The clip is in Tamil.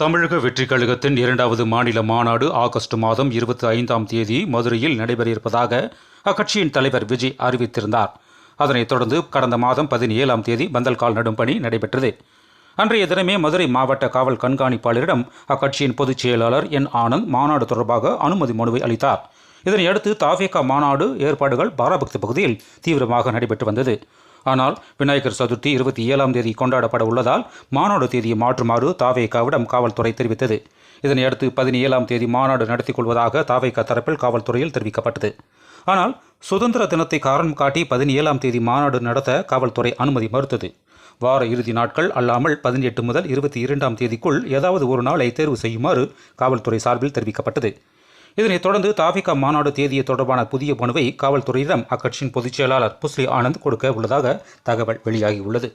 தமிழக வெற்றிக் கழகத்தின் 2வது மாநில மாநாடு ஆகஸ்ட் மாதம் 25ஆம் தேதி மதுரையில் நடைபெற இருப்பதாக அக்கட்சியின் தலைவர் விஜய் அறிவித்திருந்தார். அதனைத் தொடர்ந்து கடந்த மாதம் 17ஆம் தேதி பந்தல்கால் நடும் பணி நடைபெற்றது. அன்றைய தினமே மதுரை மாவட்ட காவல் கண்காணிப்பாளரிடம் அக்கட்சியின் பொதுச் செயலாளர் என் ஆனந்த் மாநாடு தொடர்பாக அனுமதி மனுவை அளித்தார். இதனையடுத்து தாவேகா மாநாடு ஏற்பாடுகள் பாராபக்தி பகுதியில் தீவிரமாக நடைபெற்று வந்தது. ஆனால் விநாயகர் சதுர்த்தி 27ஆம் தேதி கொண்டாடப்பட உள்ளதால் மாநாடு தேதியை மாற்றுமாறு தாவேகாவிடம் காவல்துறை தெரிவித்தது. இதனையடுத்து 17ஆம் தேதி மாநாடு நடத்திக் கொள்வதாக தாவேகா தரப்பில் காவல்துறையில் தெரிவிக்கப்பட்டது. ஆனால் சுதந்திர தினத்தை காரணம் காட்டி 17ஆம் தேதி மாநாடு நடத்த காவல்துறை அனுமதி மறுத்தது. வார இறுதி நாட்கள் அல்லாமல் 18 முதல் 22ஆம் தேதிக்குள் ஏதாவது ஒரு நாளை தேர்வு செய்யுமாறு காவல்துறை சார்பில் தெரிவிக்கப்பட்டது. இதனைத் தொடர்ந்து தாவேகா மாநாடு தேதியை தொடர்பான புதிய மனுவை காவல்துறையிடம் அக்கட்சியின் பொதுச் செயலாளர் புஸ்லி ஆனந்த் கொடுக்க உள்ளதாக தகவல் வெளியாகியுள்ளது.